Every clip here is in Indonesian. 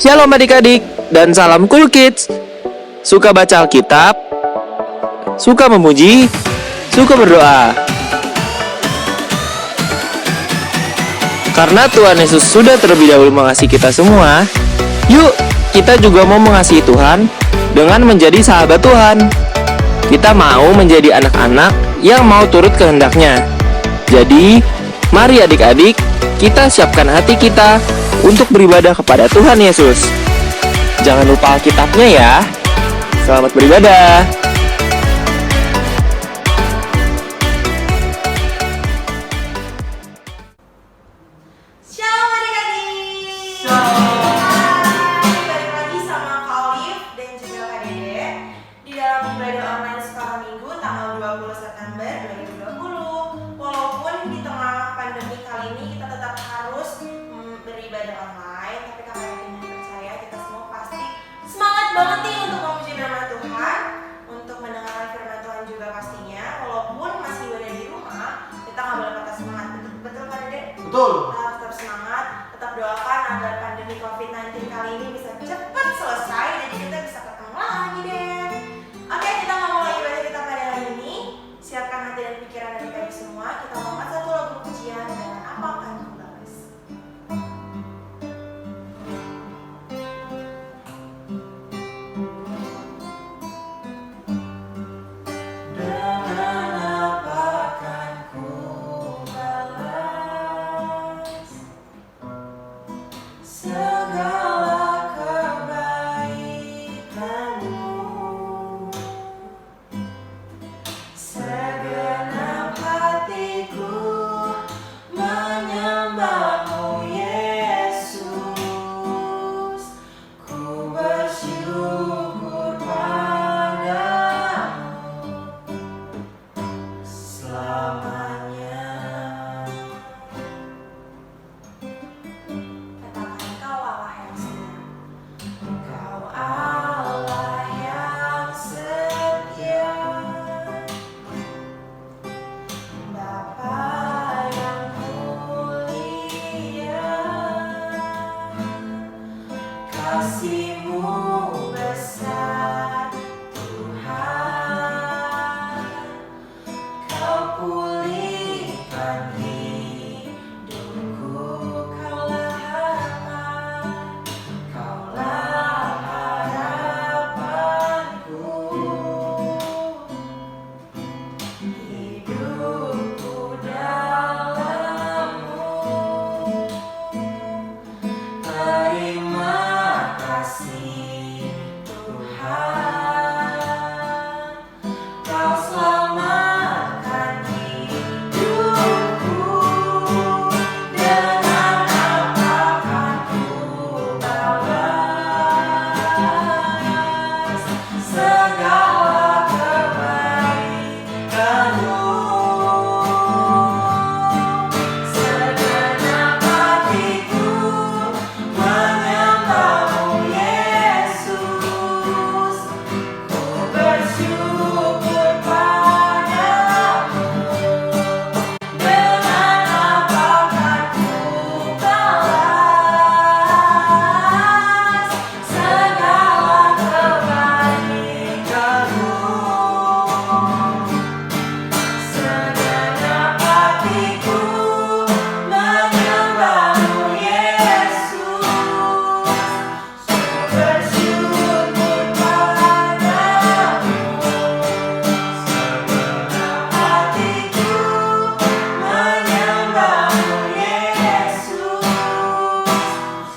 Shalom adik-adik dan salam cool kids. Suka baca Alkitab, suka memuji, suka berdoa. Karena Tuhan Yesus sudah terlebih dahulu mengasihi kita semua, yuk kita juga mau mengasihi Tuhan dengan menjadi sahabat Tuhan. Kita mau menjadi anak-anak yang mau turut kehendaknya. Jadi, mari adik-adik, kita siapkan hati kita untuk beribadah kepada Tuhan Yesus. Jangan lupa Alkitabnya ya. Selamat beribadah. Shalom adik-adik. Hai, balik lagi sama Kak Olive dan juga Kak Dede di dalam ibadah online sekolah minggu tanggal 20 September 2020. Walaupun di tengah pandemi kali ini kita tetap harus beribadah online, tapi Kak Dede percaya kita semua pasti semangat banget nih untuk memuji nama Tuhan, untuk mendengarkan firman Tuhan juga pastinya. Walaupun masih berada di rumah, kita nggak boleh patah semangat. Betul Kak Dede? Betul. Tetap semangat, tetap doakan agar pandemi COVID-19 kali ini bisa cepat selesai dan kita bisa ketemu lagi deh. Oke, kita mau mulai ibadah kita pada hari ini. Siapkan hati dan pikiran dari kami semua. Kita mau angkat satu lagu pujian dengan apa akan ku balas. Dengan apa akan ku balas segala kebaikanmu, segenap hatiku menyembahmu Yesus, ku bersyukur padamu selamanya. Katakan Kau Allah yang setia, Kau Allah yang setia, Bapa yang mulia, kasih-Mu besar Tuhan, Kau pulihkan hidupku, Kaulah harapan, Kaulah harapanku. Hidupku dalam-Mu, terima kasih Tuhan, Kau selamatkan hidupku. Dengan apa akan ku balas segala kebaikanmu, segenap hatiku menyembahmu Yesus, ku bersyukur padamu. Dengan apa akan ku balas segala kebaikanmu, segenap hatiku menyembahmu Yesus, ku bersyukur padamu. Segenap hatiku menyembahmu Yesus,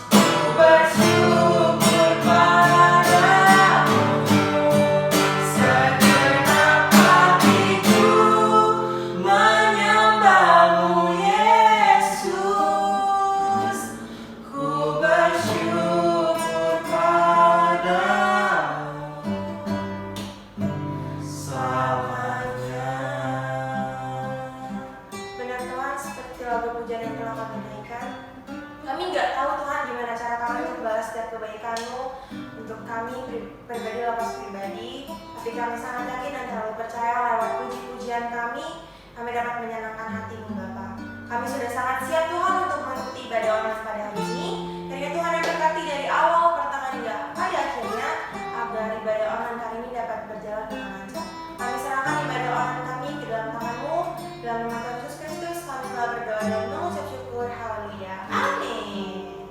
ku bersyukur padamu. Segenap hatiku menyembahmu Yesus, ku bersyukur padamu selamanya. Benar Tuhan, seperti lagu pujian yang telah kami naikkan, kami nggak tahu Tuhan gimana cara kami untuk balas setiap kebaikan-Mu untuk kami pribadi lepas pribadi, tapi kami sangat yakin dan terlalu percaya lewat puji-pujian kami dapat menyenangkan hati-Mu Bapa. Kami sudah sangat siap Tuhan untuk mengikuti ibadah online pada hari ini. Kiranya Tuhan yang berkati dari awal Dalam nama Tuhan Yesus Kristus kami telah berdoa dan mengucap syukur. Haleluya. Amin.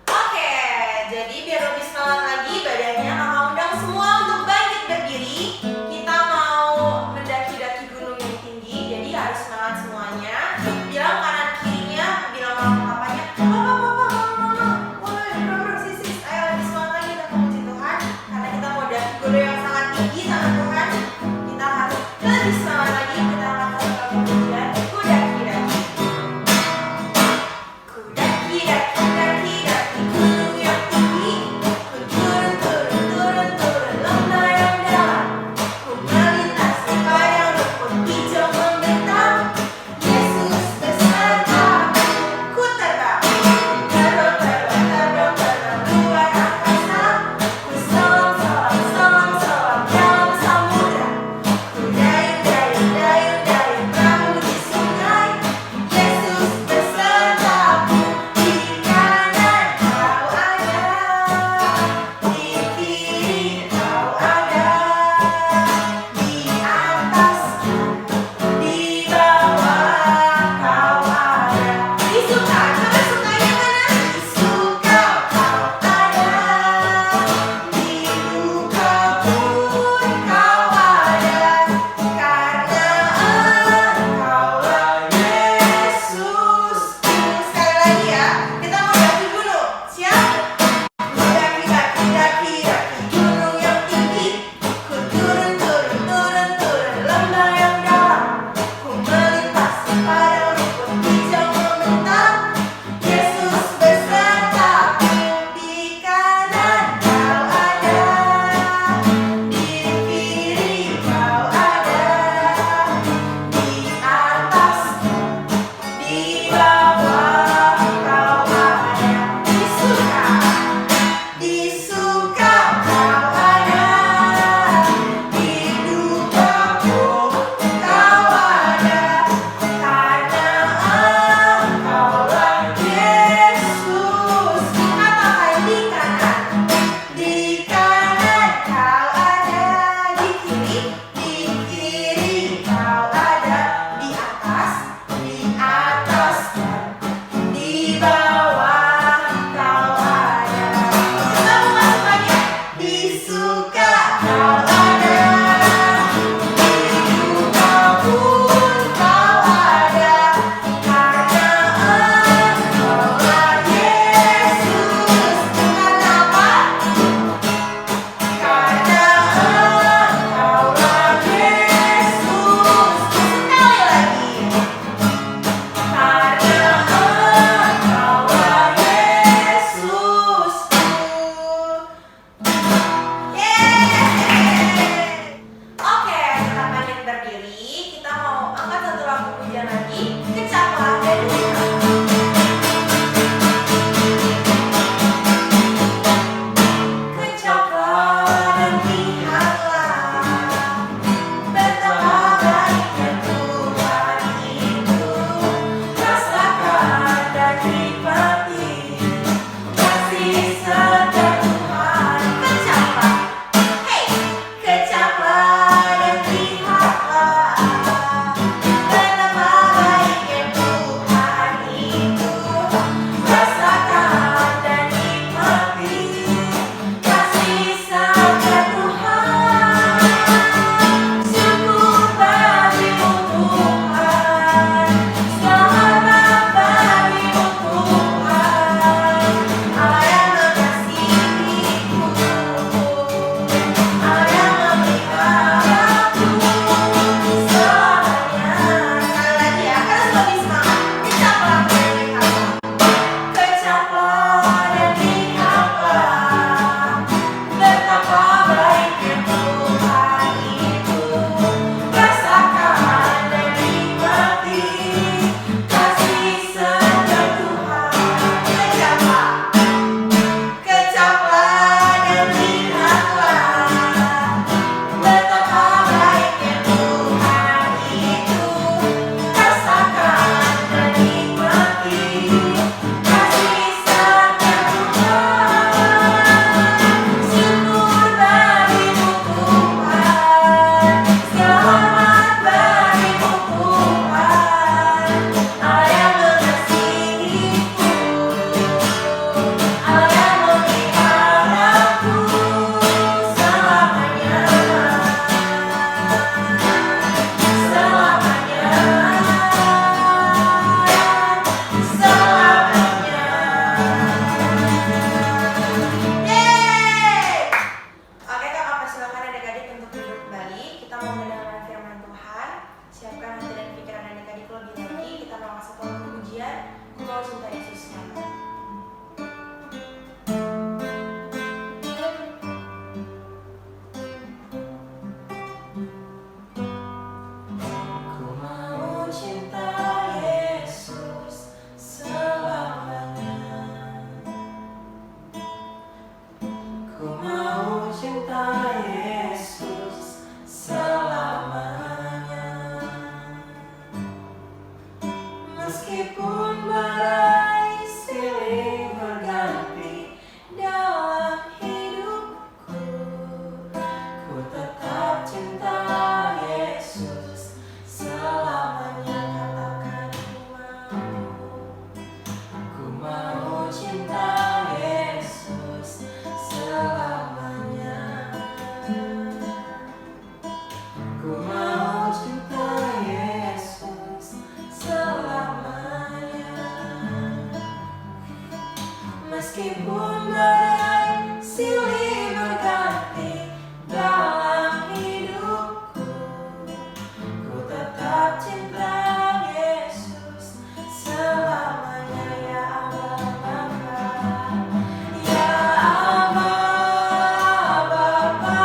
Oke, jadi biar lebih semangat lagi badannya, kakak undang semua untuk bangkit berdiri. Kita mau mendaki-daki gunung yang tinggi, jadi harus semangat semuanya. Bilang kanan kirinya, bilang mama papanya, mama, woi, bro, sis, ayo lebih semangat lagi untuk memuji Tuhan. Karena kita mau daki gunung yang sangat tinggi sama Tuhan, kita harus lebih semangat lagi. Kita akan melakukan pujian, ku daki Meskipun badai silih berganti dalam hidupku, ku tetap cinta Yesus selamanya. Katakan ku mau cinta Yesus selamanya. Ku mau cinta Yesus selamanya. Meskipun badai silih berganti dalam hidupku, ku tetap cinta Yesus selamanya. Ya Allah Bapa, ya Allah Bapa,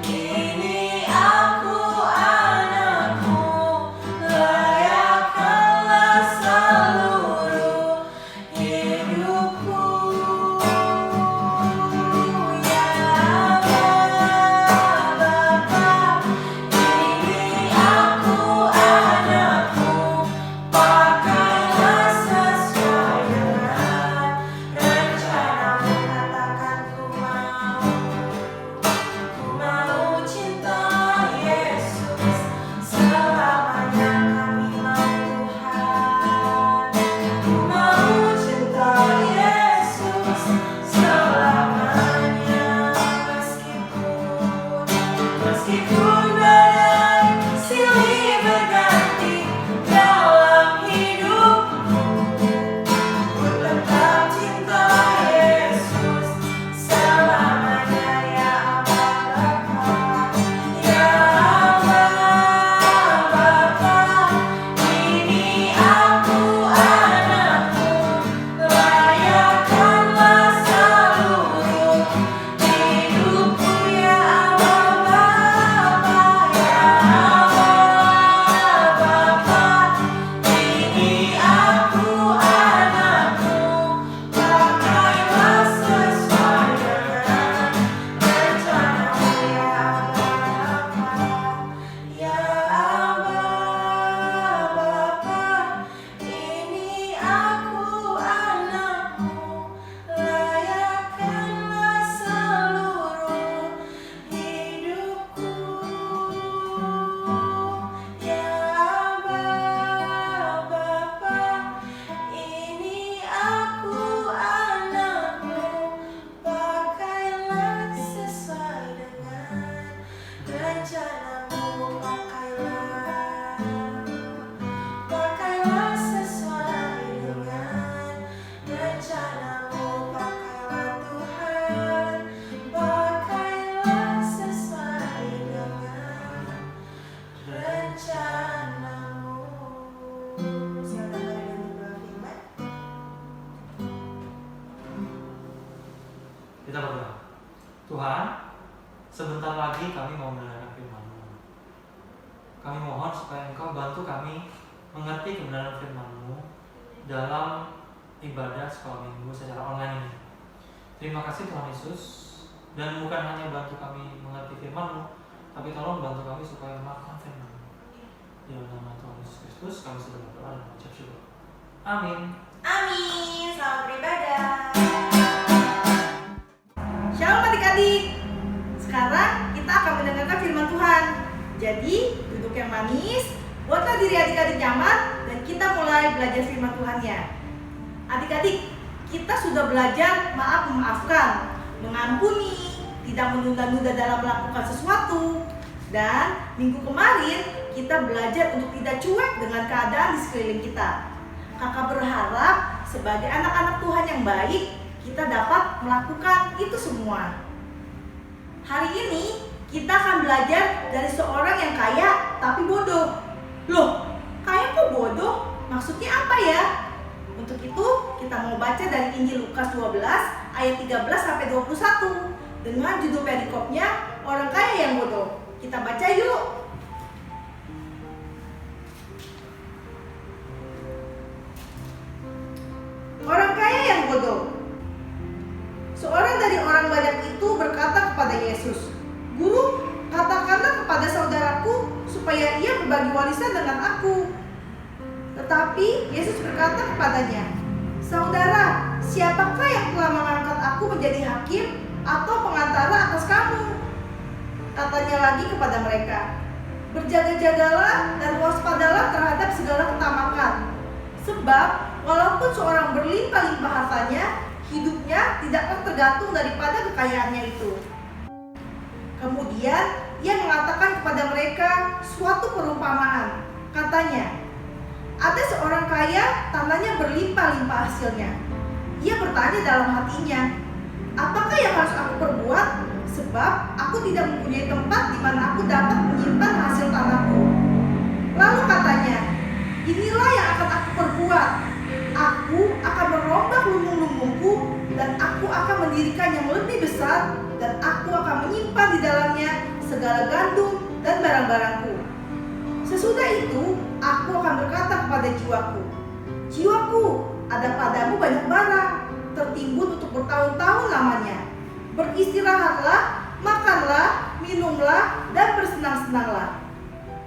ini aku anakmu, layakkanlah seluruh hidupku. Ya Allah Bapa, ini aku anakmu, pakailah sesuai dengan rencanamu. Katakan ku mau cinta Yesus selamanya. Kami mau Tuhan, ku mau cinta Yesus selamanya. Meskipun badai silih berganti dalam hidupku, ku tetap cinta Yesus selamanya. Ya Allah Bapa, ya Allah Bapa, ini aku anakmu, layakkanlah seluruh hidupku. Ya Allah Bapa, ya Allah Bapa, ini aku anakmu, pakailah sesuai dengan rencanamu. Ya Allah Bapa, ini aku anakmu, layakkanlah seluruh hidupku. Ya Allah Bapa, ini aku anakmu, pakailah sesuai dengan rencanamu. Pakailah sesuai dengan rencanamu. Pakailah Tuhan, pakailah sesuai dengan rencanamu. Silakan dengan doa firman. Kita berdoa. Tuhan, sebentar lagi kami mau mendengarkan firman-Mu. Kami mohon supaya Engkau bantu kami mengerti kebenaran firman-Mu dalam ibadah sekolah minggu secara online ini. Terima kasih Tuhan Yesus, dan bukan hanya bantu kami mengerti firman-Mu, tapi tolong bantu kami supaya melakukan firman-Mu. Di dalam nama Tuhan Yesus Kristus kami sudah berdoa dan mengucap syukur. Amin. Amin. Selamat beribadah. Shalom adik-adik. Sekarang kita akan mendengarkan firman Tuhan. Jadi duduk yang manis, buatlah diri adik-adik nyaman, dan kita mulai belajar firman Tuhan-nya. Adik-adik, kita sudah belajar maaf memaafkan, mengampuni, tidak menunda-nunda dalam melakukan sesuatu. Dan minggu kemarin kita belajar untuk tidak cuek dengan keadaan di sekeliling kita. Kakak berharap sebagai anak-anak Tuhan yang baik, kita dapat melakukan itu semua. Hari ini kita akan belajar dari seorang yang kaya tapi bodoh. Loh, kaya kok bodoh? Maksudnya apa ya? Untuk itu kita mau baca dari Injil Lukas 12 ayat 13 sampai 21 dengan judul perikopnya Orang Kaya yang Bodoh. Kita baca yuk. Orang kaya yang bodoh. Seorang dari orang banyak itu berkata kepada Yesus, "Guru, katakanlah kepada saudaraku supaya ia berbagi warisan dengan aku." Tetapi Yesus berkata kepadanya, "Saudara, siapakah yang telah mengangkat aku menjadi hakim atau pengantara atas kamu?" Katanya lagi kepada mereka, "Berjaga-jagalah dan waspadalah terhadap segala ketamakan. Sebab walaupun seorang berlimpah-limpah hartanya, hidupnya tidaklah tergantung daripada kekayaannya itu." Kemudian ia mengatakan kepada mereka suatu perumpamaan. Katanya, "Ada seorang kaya, tanahnya berlimpah-limpah hasilnya. Ia bertanya dalam hatinya, 'Apakah yang harus aku perbuat? Sebab aku tidak mempunyai tempat di mana aku dapat menyimpan hasil tanahku.' Lalu katanya, 'Inilah yang akan aku perbuat. Aku akan merombak lumbung-lumbungku dan aku akan mendirikan yang lebih besar, dan aku akan menyimpan di dalamnya segala gandum dan barang-barangku. Sesudah itu, aku akan berkata kepada jiwaku, jiwaku, ada padamu banyak barang, tertimbun untuk bertahun-tahun lamanya. Beristirahatlah, makanlah, minumlah, dan bersenang-senanglah.'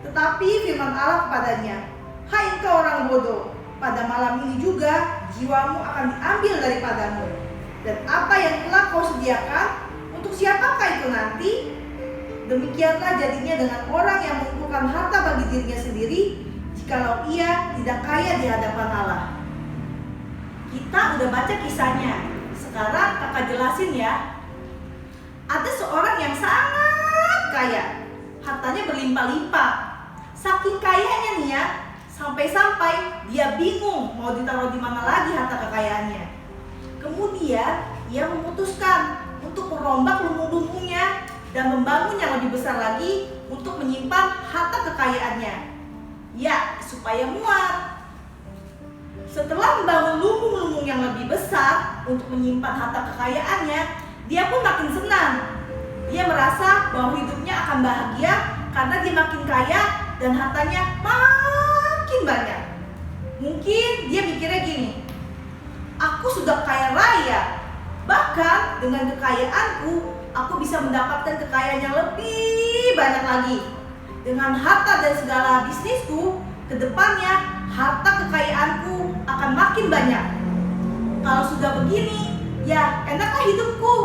Tetapi firman Allah kepadanya, 'Hai engkau orang bodoh, pada malam ini juga jiwamu akan diambil daripadamu. Dan apa yang telah kau sediakan, untuk siapakah itu nanti?' Demikianlah jadinya dengan orang yang mengumpulkan harta bagi dirinya sendiri, jikalau ia tidak kaya di hadapan Allah." Kita udah baca kisahnya. Sekarang kakak jelasin ya. Ada seorang yang sangat kaya, hartanya berlimpah-limpah. Saking kayanya nih ya, sampai-sampai dia bingung mau ditaruh di mana lagi harta kekayaannya. Kemudian ia memutuskan untuk merombak lumbung-lumbungnya dan membangun yang lebih besar lagi untuk menyimpan harta kekayaannya. Ya, supaya muat. Setelah membangun lumbung-lumbung yang lebih besar untuk menyimpan harta kekayaannya, dia pun makin senang. Dia merasa bahwa hidupnya akan bahagia karena dia makin kaya dan hartanya makin banyak. Mungkin dia mikirnya gini, "Aku sudah kaya raya. Bahkan dengan kekayaanku, aku bisa mendapatkan kekayaan yang lebih banyak lagi. Dengan harta dan segala bisnisku, kedepannya harta kekayaanku akan makin banyak. Kalau sudah begini, ya enaklah hidupku."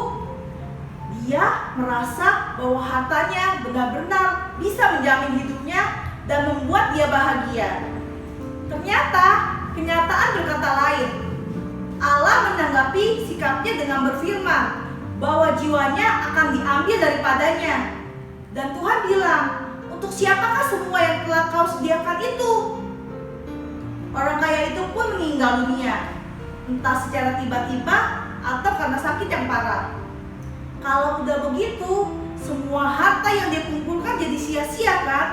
Dia merasa bahwa hartanya benar-benar bisa menjamin hidupnya dan membuat dia bahagia. Ternyata kenyataan berkata lain. Allah menanggapi sikapnya dengan berfirman bahwa jiwanya akan diambil daripadanya. Dan Tuhan bilang, "Untuk siapakah semua yang telah kau sediakan itu?" Orang kaya itu pun meninggal dunia, entah secara tiba-tiba atau karena sakit yang parah. Kalau udah begitu, semua harta yang dia kumpulkan jadi sia-sia kan?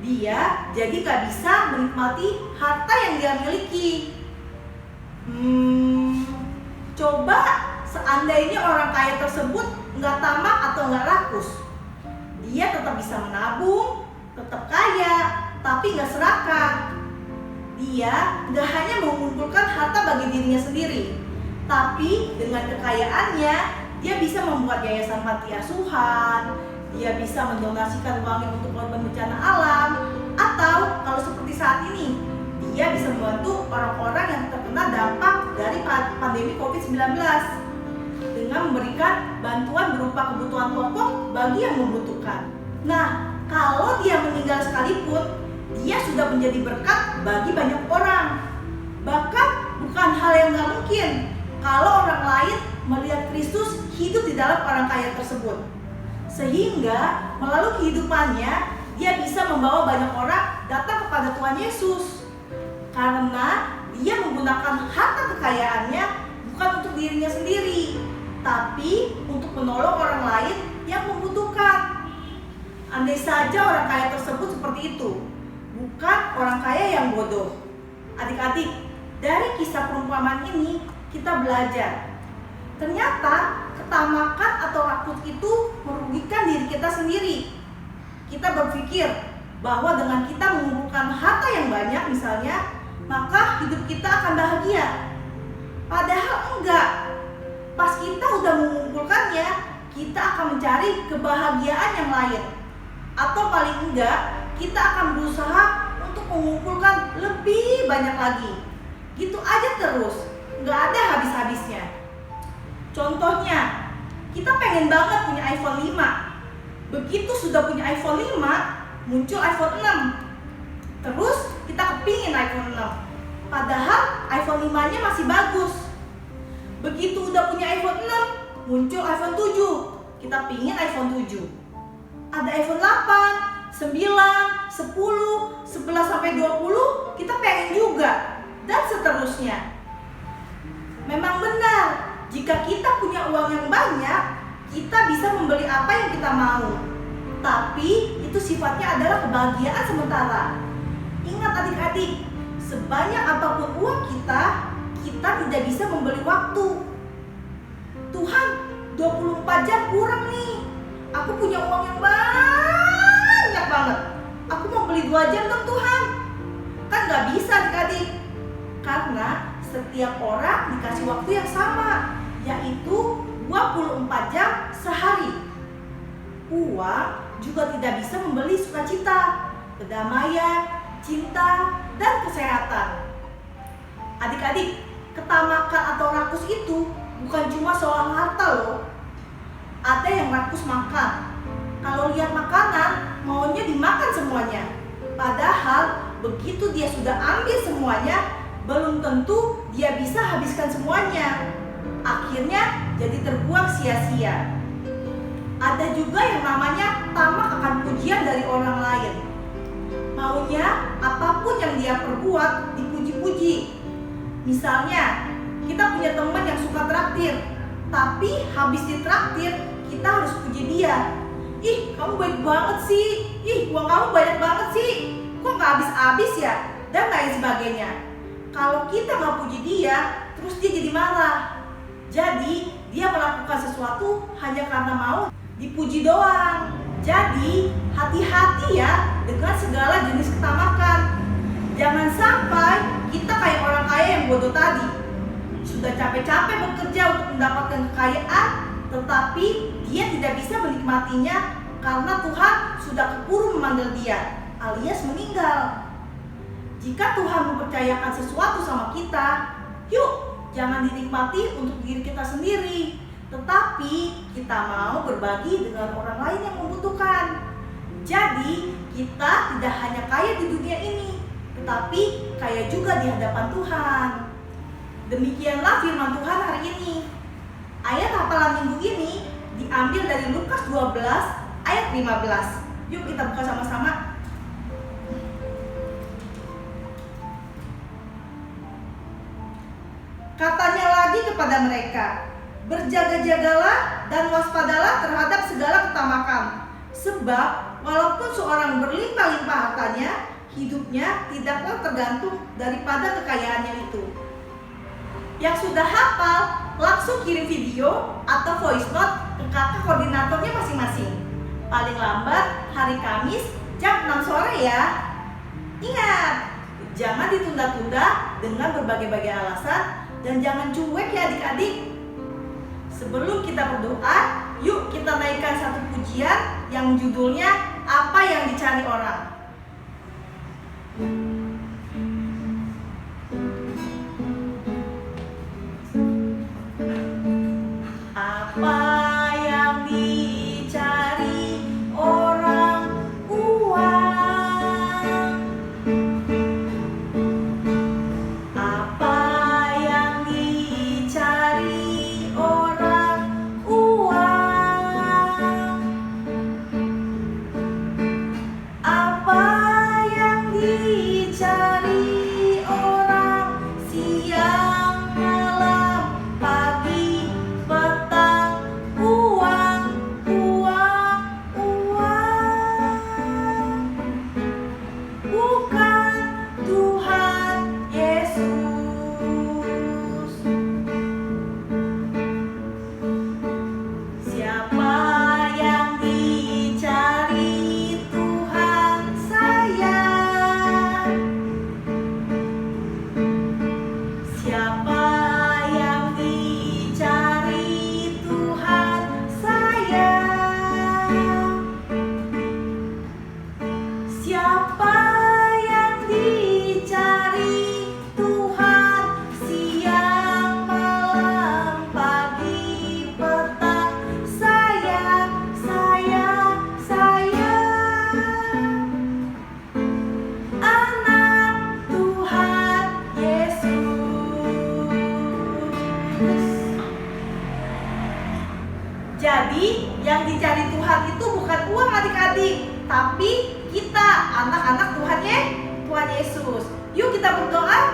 Dia jadi gak bisa menikmati harta yang dia miliki. Coba seandainya orang kaya tersebut nggak tamak atau nggak rakus, dia tetap bisa menabung, tetap kaya, tapi nggak serakah. Dia nggak hanya mengumpulkan harta bagi dirinya sendiri, tapi dengan kekayaannya dia bisa membuat yayasan panti asuhan, dia bisa mendonasikan uangnya untuk korban bencana alam, atau kalau seperti saat ini, dia bisa membantu orang-orang yang terkena dampak dari pandemi COVID-19 dengan memberikan bantuan berupa kebutuhan pokok bagi yang membutuhkan. Nah, kalau dia meninggal sekalipun, dia sudah menjadi berkat bagi banyak orang. Bahkan bukan hal yang gak mungkin kalau orang lain melihat Kristus hidup di dalam orang kaya tersebut. Sehingga melalui kehidupannya, dia bisa membawa banyak orang datang kepada Tuhan Yesus. Karena dia menggunakan harta kekayaannya bukan untuk dirinya sendiri, tapi untuk menolong orang lain yang membutuhkan. Andai saja orang kaya tersebut seperti itu, bukan orang kaya yang bodoh. Adik-adik, dari kisah perumpamaan ini kita belajar. Ternyata ketamakan atau rakus itu merugikan diri kita sendiri. Kita berpikir bahwa dengan kita mengumpulkan harta yang banyak misalnya, maka hidup kita akan bahagia. Padahal enggak. Pas kita udah mengumpulkannya, kita akan mencari kebahagiaan yang lain. Atau paling enggak, kita akan berusaha untuk mengumpulkan lebih lebih banyak lagi. Gitu aja terus, nggak ada habis-habisnya. Contohnya, kita pengen banget punya iPhone 5. Begitu sudah punya iPhone 5, muncul iPhone 6. Terus kita kepingin iPhone 6. Padahal iPhone 5-nya masih bagus. Begitu udah punya iPhone 6, muncul iPhone 7. Kita pingin iPhone 7. Ada iPhone 8, 9, 10, 11 sampai 20, kita pengen juga. Dan seterusnya. Memang benar, jika kita punya uang yang banyak, kita bisa membeli apa yang kita mau. Tapi itu sifatnya adalah kebahagiaan sementara. Ingat adik-adik, sebanyak apapun uang kita, kita tidak bisa membeli waktu. Tuhan, 24 jam kurang nih. Aku punya uang yang banyak banget. Aku mau beli 2 jam dong Tuhan. Kan gak bisa adik-adik. Karena setiap orang dikasih waktu yang sama, yaitu 24 jam sehari. Uang juga tidak bisa membeli sukacita, kedamaian, cinta, dan kesehatan. Adik-adik, ketamakan atau rakus itu bukan cuma soal harta loh. Ada yang rakus makan. Kalau lihat makanan, maunya dimakan semuanya. Padahal begitu dia sudah ambil semuanya, belum tentu dia bisa habiskan semuanya. Akhirnya jadi terbuang sia-sia. Ada juga yang namanya tamak akan pujian dari orang lain. Maunya apapun yang dia perbuat dipuji-puji. Misalnya, kita punya teman yang suka traktir, tapi habis ditraktir, kita harus puji dia. Ih, kamu baik banget sih. Ih, uang kamu banyak banget sih. Kok gak habis-habis ya? Dan lain sebagainya. Kalau kita gak puji dia, terus dia jadi marah. Jadi, dia melakukan sesuatu hanya karena mau dipuji doang. Jadi, hati-hati ya dengan segala jenis ketamakan. Jangan sampai kita kayak orang kaya yang bodoh tadi. Sudah capek-capek bekerja untuk mendapatkan kekayaan, tetapi dia tidak bisa menikmatinya karena Tuhan sudah keburu memanggil dia, alias meninggal. Jika Tuhan mempercayakan sesuatu sama kita, yuk jangan dinikmati untuk diri kita sendiri, tetapi kita mau berbagi dengan orang lain yang membutuhkan. Jadi kita tidak hanya kaya di dunia ini, tetapi kaya juga di hadapan Tuhan. Demikianlah firman Tuhan hari ini. Ayat hafalan minggu ini diambil dari Lukas 12 ayat 15. Yuk kita buka sama-sama. Katanya lagi kepada mereka, berjaga-jagalah dan waspadalah terhadap segala ketamakan. Sebab walaupun seorang berlimpah-limpah hartanya, hidupnya tidaklah tergantung daripada kekayaannya itu. Yang sudah hafal, langsung kirim video atau voice note ke kakak koordinatornya masing-masing. Paling lambat hari Kamis jam 6 sore ya. Ingat, jangan ditunda-tunda dengan berbagai-bagai alasan. Dan jangan cuek ya adik-adik. Sebelum kita berdoa, yuk kita naikkan satu pujian yang judulnya Apa yang Dicari Orang. Apa yang dicari orang? Uang. Apa yang dicari orang? Uang. Apa yang dicari orang? Siang, malam, pagi, petang. Uang, uang, uang. Bukan Tuhan Yesus. Siapa yang dicari Tuhan sayang? tapi kita anak-anak Tuhan Yesus. Yuk kita berdoa.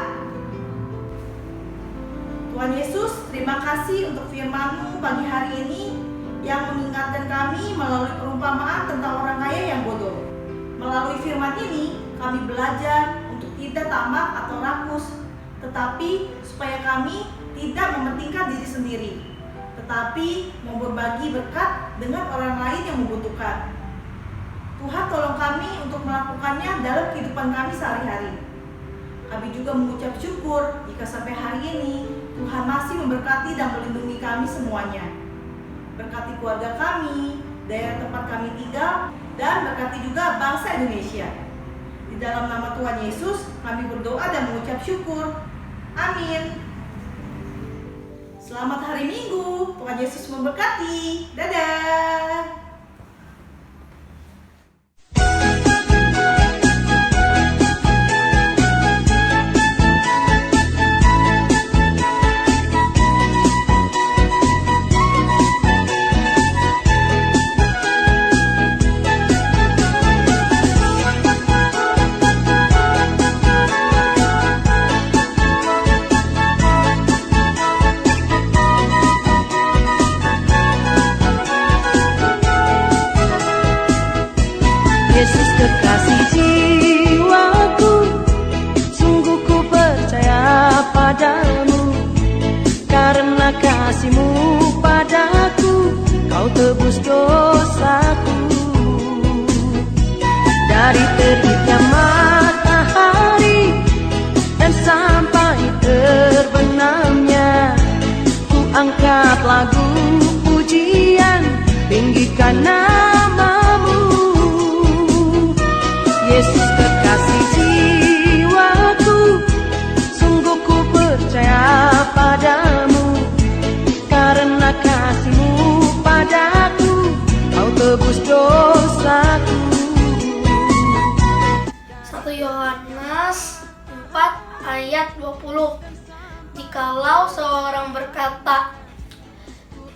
Tuhan Yesus, terima kasih untuk firman-Mu pagi hari ini yang mengingatkan kami melalui perumpamaan tentang orang kaya yang bodoh. Melalui firman ini, kami belajar untuk tidak tamak atau rakus, tetapi supaya kami tidak mementingkan diri sendiri, tetapi mau berbagi berkat dengan orang lain yang membutuhkan. Tuhan tolong kami untuk melakukannya dalam kehidupan kami sehari-hari. Kami juga mengucap syukur jika sampai hari ini Tuhan masih memberkati dan melindungi kami semuanya. Berkati keluarga kami, daerah tempat kami tinggal, dan berkati juga bangsa Indonesia. Di dalam nama Tuhan Yesus, kami berdoa dan mengucap syukur. Amin. Selamat hari Minggu. Tuhan Yesus memberkati. Dadah. Yesus kekasih jiwaku, sungguh ku percaya padamu. Karena kasih-Mu padaku, Kau tebus dosaku. Dari terbitnya matahari dan sampai terbenamnya, ku angkat lagu pujian, tinggikan nama-Mu. Yesus kekasih jiwaku, sungguh ku percaya padamu. Karena kasih-Mu padaku, Kau tebus dosaku. 1 Yohanes 4 ayat 20. Jikalau seorang berkata,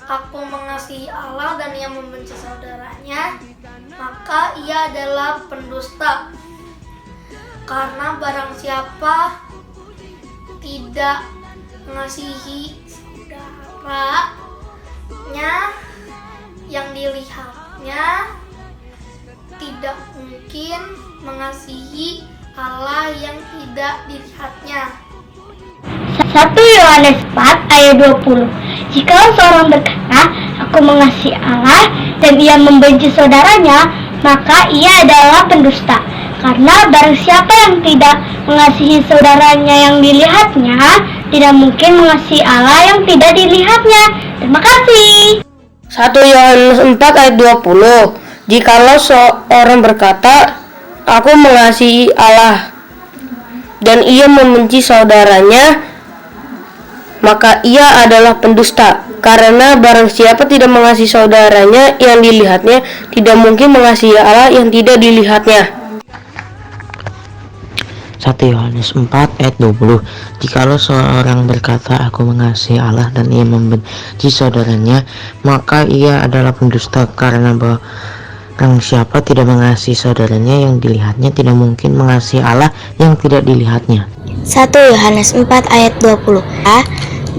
Aku mengasihi Allah dan ia membenci saudaranya, maka ia adalah pendusta. Karena barang siapa tidak mengasihi saudaranya yang dilihatnya, tidak mungkin mengasihi Allah yang tidak dilihatnya. 1 Yohanes 4 ayat 20. Jikalau seorang berkata, Aku mengasihi Allah dan ia membenci saudaranya, maka ia adalah pendusta. Karena barang siapa yang tidak mengasihi saudaranya yang dilihatnya, tidak mungkin mengasihi Allah yang tidak dilihatnya. Terima kasih. 1 Yohanes 4 ayat 20. Jikalau seorang berkata, Aku mengasihi Allah dan ia membenci saudaranya, maka ia adalah pendusta. Karena barang siapa tidak mengasihi saudaranya yang dilihatnya, tidak mungkin mengasihi Allah yang tidak dilihatnya. 1 Yohanes 4 ayat 20. Jikalau seorang berkata, Aku mengasihi Allah dan ia membenci saudaranya, maka ia adalah pendusta. Karena barang siapa tidak mengasihi saudaranya yang dilihatnya, tidak mungkin mengasihi Allah yang tidak dilihatnya. 1 Yohanes 4 ayat 20.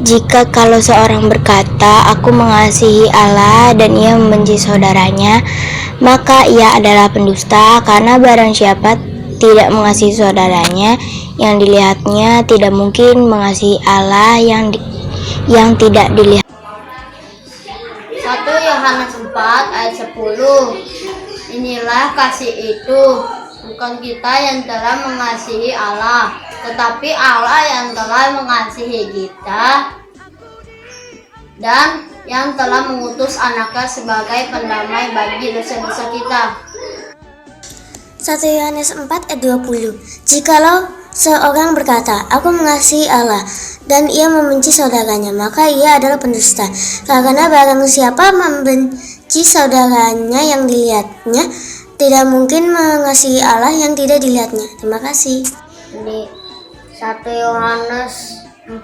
Jika kalau seorang berkata, Aku mengasihi Allah dan ia membenci saudaranya, maka ia adalah pendusta. Karena barang siapa tidak mengasihi saudaranya yang dilihatnya, tidak mungkin mengasihi Allah yang tidak dilihat. 1 Yohanes 4 ayat 10. Inilah kasih itu, bukan kita yang telah mengasihi Allah, tetapi Allah yang telah mengasihi kita dan yang telah mengutus anaknya sebagai pendamai bagi dosa-dosa kita. 1 Yohanes 4 ayat 20. Jikalau seorang berkata, Aku mengasihi Allah dan ia membenci saudaranya, maka ia adalah pendusta. Karena barang siapa membenci saudaranya yang dilihatnya, tidak mungkin mengasihi Allah yang tidak dilihatnya. Terima kasih. Ini 1 Yohanes 4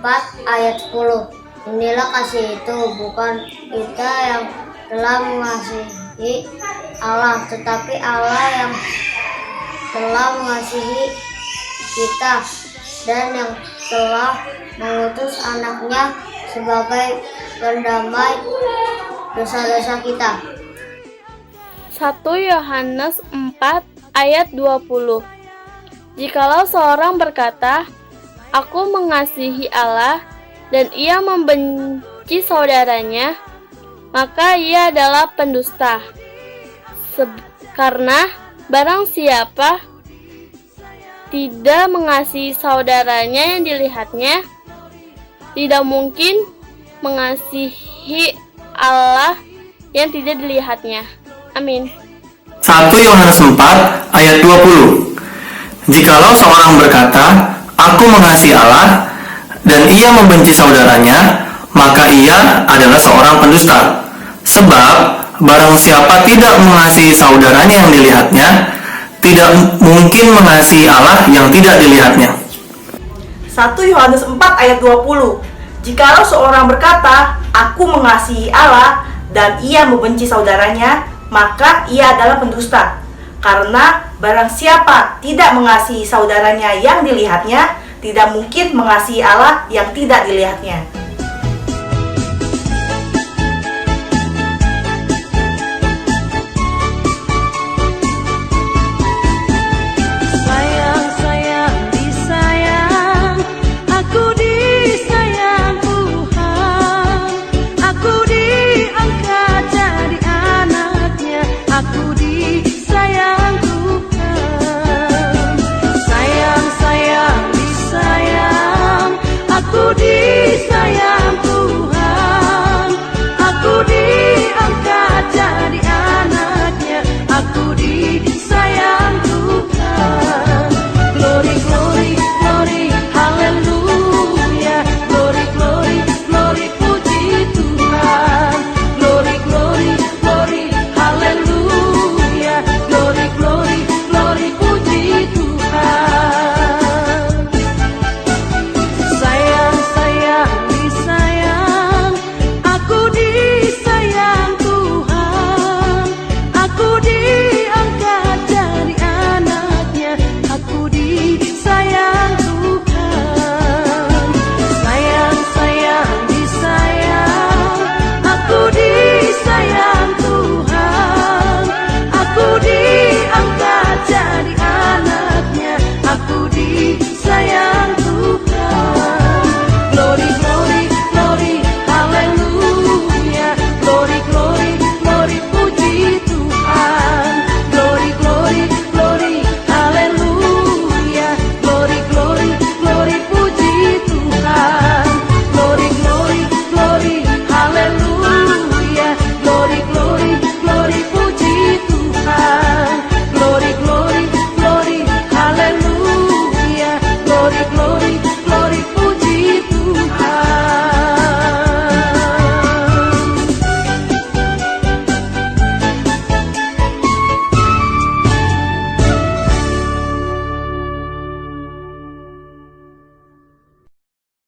ayat 10. Inilah kasih itu, bukan kita yang telah mengasihi Allah, tetapi Allah yang telah mengasihi kita dan yang telah mengutus anaknya sebagai pendamai dosa-dosa kita. 1 Yohanes 4 ayat 20. Jikalau seorang berkata, "Aku mengasihi Allah," dan ia membenci saudaranya, maka ia adalah pendusta. Karena barang siapa tidak mengasihi saudaranya yang dilihatnya, tidak mungkin mengasihi Allah yang tidak dilihatnya. Amin. 1 Yohanes 4 ayat 20. Jikalau seorang berkata, "Aku mengasihi Allah," dan ia membenci saudaranya, maka ia adalah seorang pendusta. Sebab barang siapa tidak mengasihi saudaranya yang dilihatnya, tidak mungkin mengasihi Allah yang tidak dilihatnya. 1 Yohanes 4 ayat 20. Jikalau seorang berkata, "Aku mengasihi Allah," dan ia membenci saudaranya, maka ia adalah pendusta. Karena barang siapa tidak mengasihi saudaranya yang dilihatnya, tidak mungkin mengasihi Allah yang tidak dilihatnya.